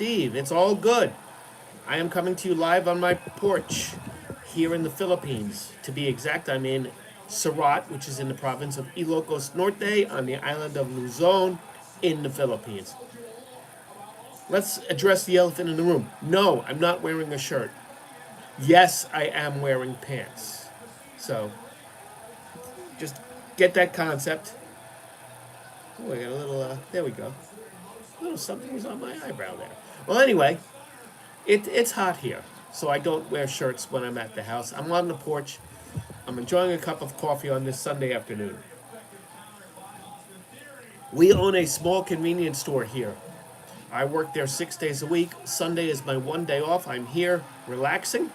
Steve. It's all good. I am coming to you live on my porch here in the Philippines. To be exact, I'm in Surat, which is in the province of Ilocos Norte on the island of Luzon in the Philippines. Let's address the elephant in the room. No, I'm not wearing a shirt. Yes, I am wearing pants. So just get that concept. Oh, I got a little, there we go. A little something was on my eyebrow there. Well, anyway, it's hot here, so I don't wear shirts when I'm at the house. I'm on the porch. I'm enjoying a cup of coffee on this Sunday afternoon. We own a small convenience store here. I work there 6 days a week. Sunday is my one day off. I'm here relaxing.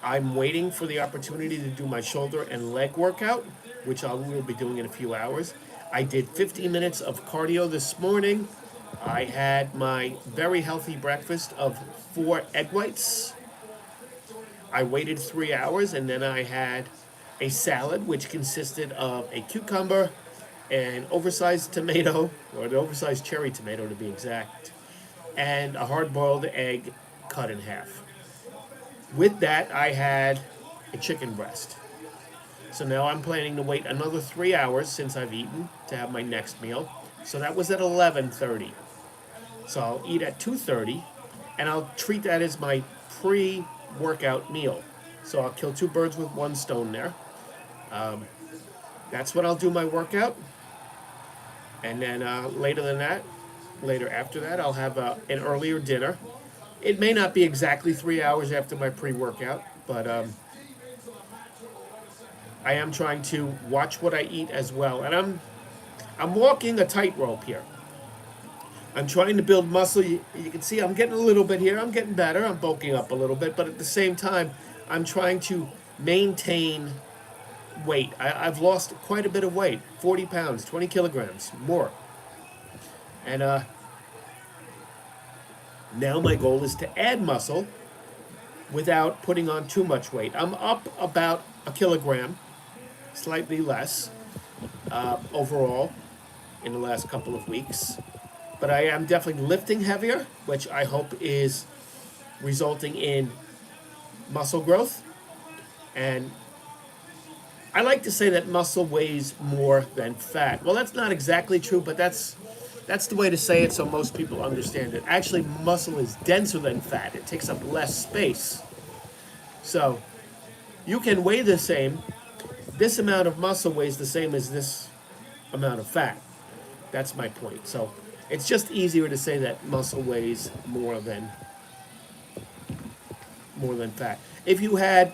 I'm waiting for the opportunity to do my shoulder and leg workout, which I will be doing in a few hours. I did 15 minutes of cardio this morning. I had my very healthy breakfast of 4 egg whites. I waited 3 hours and then I had a salad which consisted of a cucumber, an oversized tomato, or an oversized cherry tomato to be exact, and a hard-boiled egg cut in half. With that, I had a chicken breast. So now I'm planning to wait another 3 hours since I've eaten to have my next meal. So that was at 11:30. So I'll eat at 2:30, and I'll treat that as my pre-workout meal. So I'll kill 2 birds with 1 stone there. That's when I'll do my workout. And then later after that, I'll have an earlier dinner. It may not be exactly 3 hours after my pre-workout, but I am trying to watch what I eat as well. And I'm walking a tightrope here. I'm trying to build muscle. You can see I'm getting a little bit here. I'm getting better. I'm bulking up a little bit. But at the same time, I'm trying to maintain weight. I've lost quite a bit of weight, 40 pounds, 20 kilograms, more. And now my goal is to add muscle without putting on too much weight. I'm up about a kilogram, slightly less overall in the last couple of weeks. But I am definitely lifting heavier, which I hope is resulting in muscle growth. And I like to say that muscle weighs more than fat. Well, that's not exactly true, but that's the way to say it so most people understand it. Actually, muscle is denser than fat. It takes up less space. So you can weigh the same. This amount of muscle weighs the same as this amount of fat. That's my point. So it's just easier to say that muscle weighs more than fat. If you had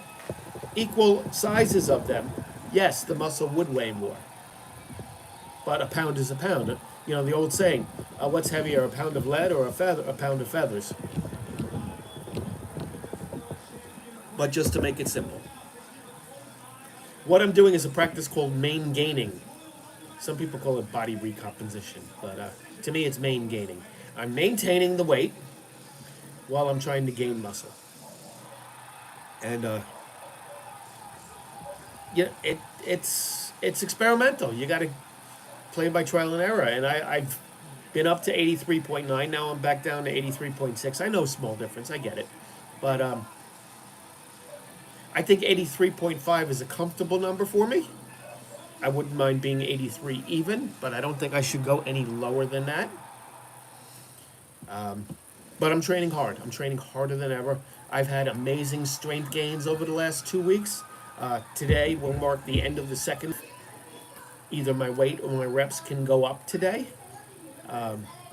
equal sizes of them, yes, the muscle would weigh more. But a pound is a pound. You know, the old saying, what's heavier, a pound of lead or a pound of feathers? But just to make it simple. What I'm doing is a practice called main gaining. Some people call it body recomposition, but to me it's main gaining. I'm maintaining the weight while I'm trying to gain muscle. And yeah, it's experimental. You got to play by trial and error. And I've been up to 83.9. Now I'm back down to 83.6. I know small difference. I get it. But I think 83.5 is a comfortable number for me. I wouldn't mind being 83 even, but I don't think I should go any lower than that. But I'm training hard. I'm training harder than ever. I've had amazing strength gains over the last 2 weeks. Today will mark the end of the second. Either my weight or my reps can go up today,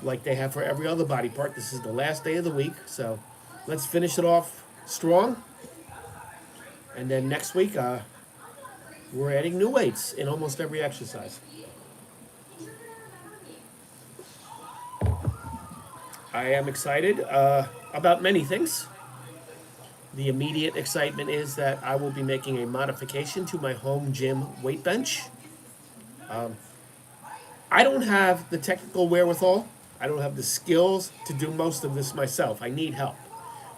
like they have for every other body part. This is the last day of the week, so let's finish it off strong. And then next week, we're adding new weights in almost every exercise. I am excited about many things. The immediate excitement is that I will be making a modification to my home gym weight bench. I don't have the technical wherewithal. I don't have the skills to do most of this myself. I need help.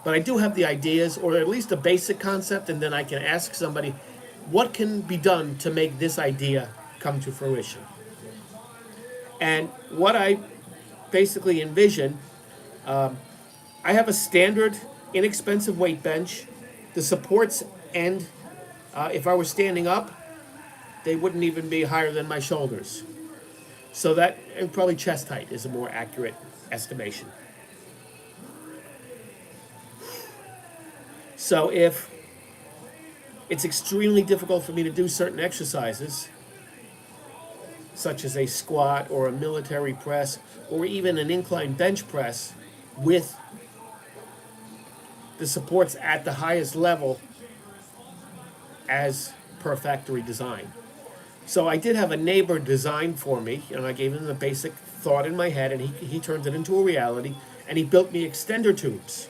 But I do have the ideas, or at least a basic concept, and then I can ask somebody, what can be done to make this idea come to fruition? And what I basically envision I have a standard, inexpensive weight bench. The supports end, if I were standing up, they wouldn't even be higher than my shoulders. So that, and probably chest height is a more accurate estimation. So if it's extremely difficult for me to do certain exercises, such as a squat or a military press or even an incline bench press with the supports at the highest level as per factory design. So I did have a neighbor design for me, and I gave him the basic thought in my head, and he turned it into a reality, and he built me extender tubes.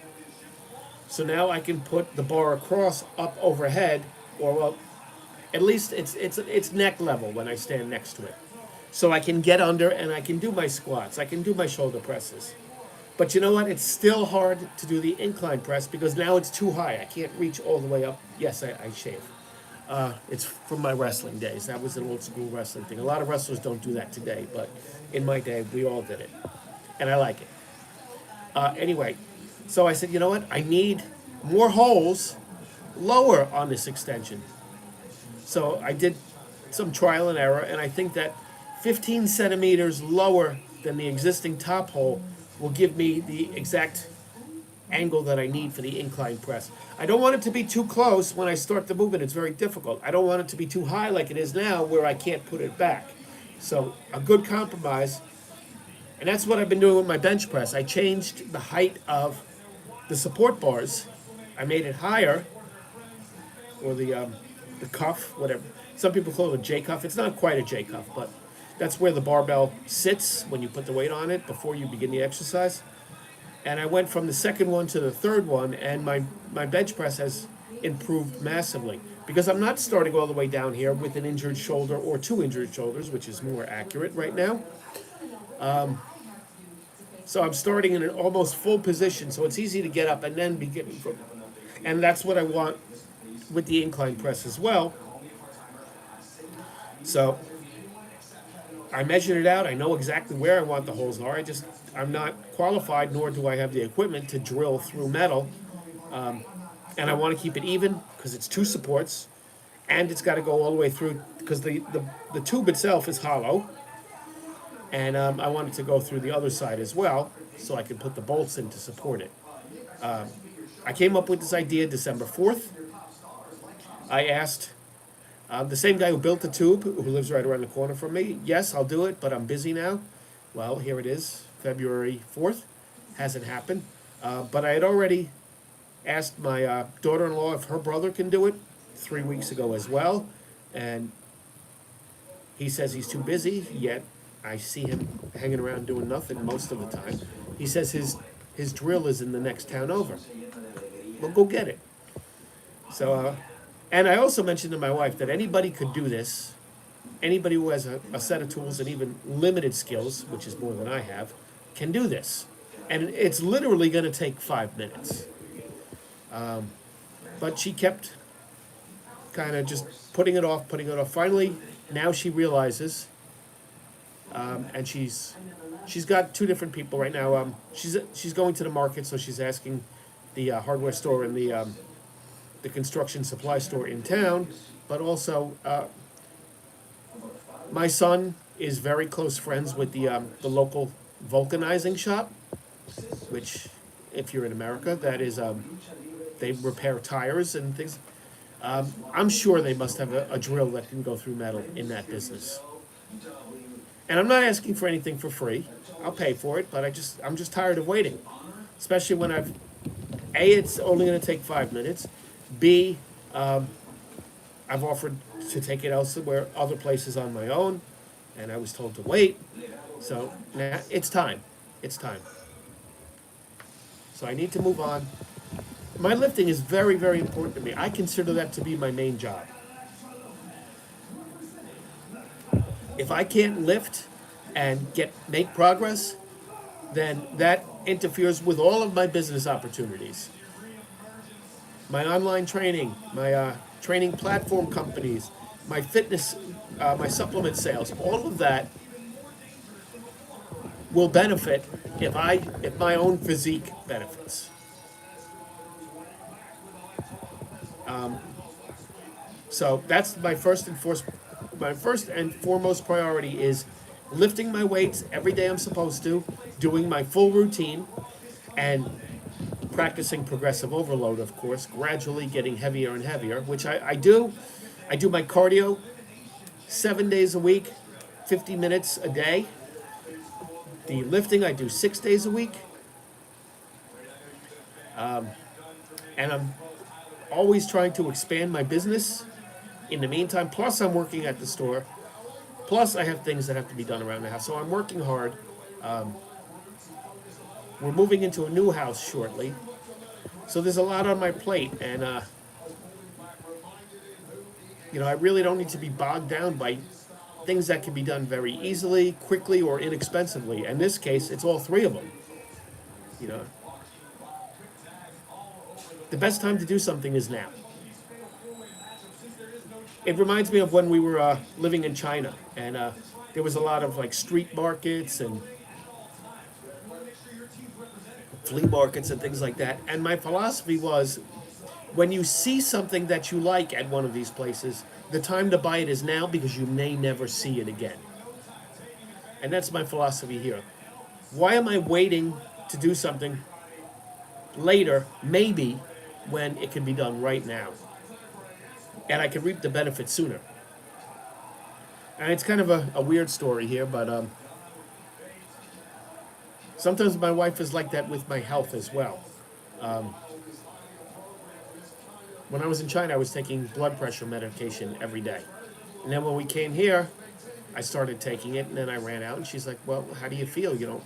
So now I can put the bar across up overhead, or well, at least it's neck level when I stand next to it. So I can get under and I can do my squats, I can do my shoulder presses. But you know what? It's still hard to do the incline press because now it's too high. I can't reach all the way up. Yes, I shave. It's from my wrestling days. That was an old school wrestling thing. A lot of wrestlers don't do that today, but in my day, we all did it. And I like it. Anyway, so I said, you know what? I need more holes lower on this extension. So I did some trial and error, and I think that 15 centimeters lower than the existing top hole will give me the exact angle that I need for the incline press. I don't want it to be too close when I start the movement. It's very difficult. I don't want it to be too high like it is now where I can't put it back. So a good compromise, and that's what I've been doing with my bench press. I changed the height of the support bars. I made it higher, or the cuff, whatever. Some people call it a J cuff. It's not quite a J cuff, but that's where the barbell sits when you put the weight on it before you begin the exercise. And I went from the second one to the third one, and my bench press has improved massively because I'm not starting all the way down here with an injured shoulder or two injured shoulders, which is more accurate right now. So I'm starting in an almost full position, so it's easy to get up and then begin from. And that's what I want with the incline press as well. So I measured it out. I know exactly where I want the holes are. I'm not qualified, nor do I have the equipment to drill through metal. And I want to keep it even because it's two supports, and it's got to go all the way through because the tube itself is hollow. And I want it to go through the other side as well, so I can put the bolts in to support it. I came up with this idea December 4th. I asked the same guy who built the tube, who lives right around the corner from me, yes, I'll do it, but I'm busy now. Well, here it is, February 4th. Hasn't happened. But I had already asked my daughter-in-law if her brother can do it 3 weeks ago as well. And he says he's too busy, yet I see him hanging around doing nothing most of the time. He says his drill is in the next town over. Well, go get it. So, and I also mentioned to my wife that anybody could do this. Anybody who has a set of tools and even limited skills, which is more than I have, can do this. And it's literally going to take 5 minutes. But she kept kind of just putting it off. Finally, now she realizes, and she's got two different people right now. She's going to the market, so she's asking the hardware store and the construction supply store in town, but also my son is very close friends with the local vulcanizing shop, which, if you're in America, that is they repair tires and things. I'm sure they must have a drill that can go through metal in that business. And I'm not asking for anything for free. I'll pay for it, but I'm just tired of waiting, especially when it's only going to take 5 minutes. B, I've offered to take it elsewhere, other places on my own, and I was told to wait. So now it's time. It's time. So I need to move on. My lifting is very, very important to me. I consider that to be my main job. If I can't lift and make progress, then that interferes with all of my business opportunities. My online training, my training platform companies, my fitness, my supplement sales, all of that will benefit if my own physique benefits. So that's my first and foremost priority is lifting my weights every day I'm supposed to, doing my full routine, and practicing progressive overload, of course, gradually getting heavier and heavier, which I do. I do my cardio 7 days a week, 50 minutes a day. The lifting I do 6 days a week. And I'm always trying to expand my business in the meantime. Plus, I'm working at the store. Plus, I have things that have to be done around the house. So I'm working hard. We're moving into a new house shortly. So there's a lot on my plate. And, I really don't need to be bogged down by things that can be done very easily, quickly, or inexpensively. In this case, it's all three of them. You know, the best time to do something is now. It reminds me of when we were living in China, and there was a lot of like street markets and flea markets and things like that. And my philosophy was, when you see something that you like at one of these places, the time to buy it is now because you may never see it again. And that's my philosophy here. Why am I waiting to do something later, maybe, when it can be done right now? And I can reap the benefits sooner. And it's kind of a weird story here, but sometimes my wife is like that with my health as well. When I was in China, I was taking blood pressure medication every day. And then when we came here, I started taking it, and then I ran out, and she's like, well, how do you feel?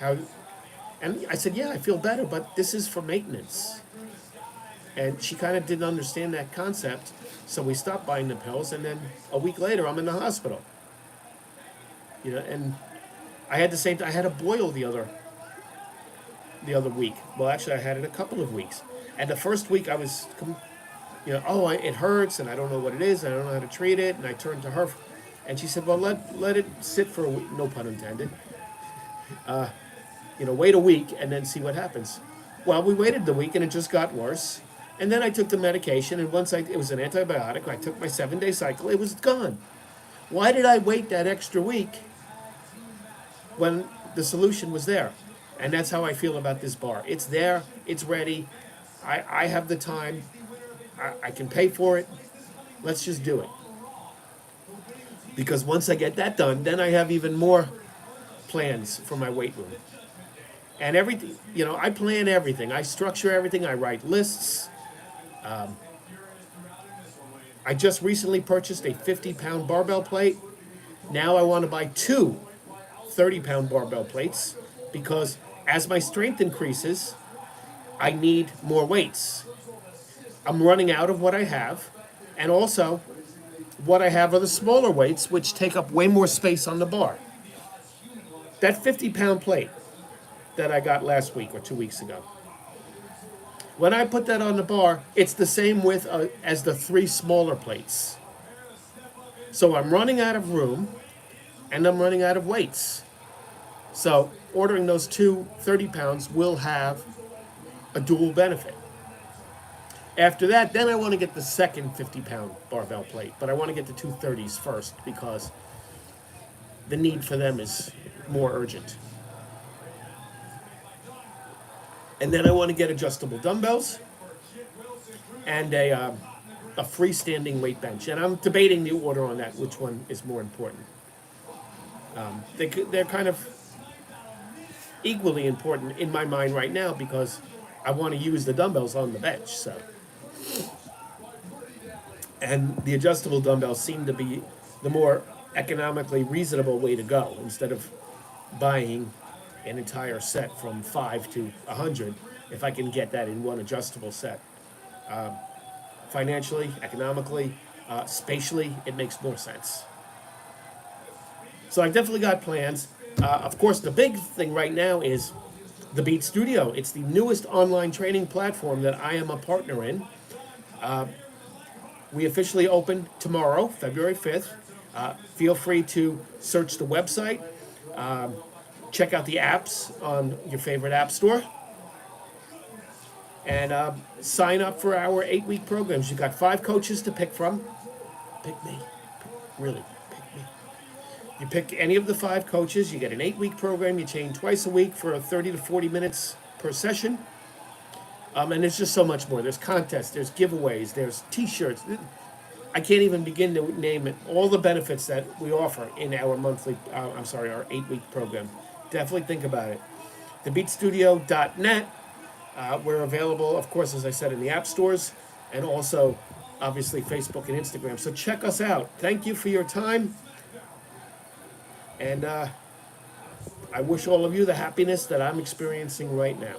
How? And I said, yeah, I feel better, but this is for maintenance. And she kind of didn't understand that concept, so we stopped buying the pills, and then a week later, I'm in the hospital. And I had I had a boil the other week. Well, actually, I had it a couple of weeks. And the first week, I was, it hurts, and I don't know what it is, and I don't know how to treat it. And I turned to her, and she said, well, let it sit for a week, no pun intended. Wait a week, and then see what happens. Well, we waited the week, and it just got worse. And then I took the medication, and it was an antibiotic. I took my 7-day cycle. It was gone. Why did I wait that extra week when the solution was there? And that's how I feel about this bar. It's there. It's ready. I have the time. I can pay for it. Let's just do it. Because once I get that done, then I have even more plans for my weight room. And everything, I plan everything. I structure everything. I write lists. I just recently purchased a 50-pound barbell plate. Now I want to buy two 30-pound barbell plates because as my strength increases, I need more weights. I'm running out of what I have, and also what I have are the smaller weights, which take up way more space on the bar. That 50-pound plate that I got last week or 2 weeks ago, when I put that on the bar, it's the same width as the 3 smaller plates. So I'm running out of room, and I'm running out of weights. So ordering those two 30 pounds will have a dual benefit. After that, then I want to get the second 50-pound barbell plate, but I want to get the two 30s first because the need for them is more urgent. And then I want to get adjustable dumbbells and a freestanding weight bench. And I'm debating the order on that, which one is more important. They're kind of equally important in my mind right now because I want to use the dumbbells on the bench. And the adjustable dumbbells seem to be the more economically reasonable way to go instead of buying an entire set from 5 to 100 if I can get that in one adjustable set. Financially, economically, spatially, it makes more sense. So I've definitely got plans. Of course, the big thing right now is the Beat Studio. It's the newest online training platform that I am a partner in. We officially open tomorrow, February 5th. Feel free to search the website. check out the apps on your favorite app store, and sign up for our 8-week programs. You've got 5 coaches to pick from. Pick me. Really, pick me. You pick any of the 5 coaches. You get an 8-week program. You train twice a week for 30 to 40 minutes per session. And there's just so much more. There's contests, there's giveaways, there's T-shirts. I can't even begin to name it. All the benefits that we offer in our our 8-week program. Definitely think about it. TheBeatStudio.net. We're available, of course, as I said, in the app stores, and also, obviously, Facebook and Instagram. So check us out. Thank you for your time, and I wish all of you the happiness that I'm experiencing right now.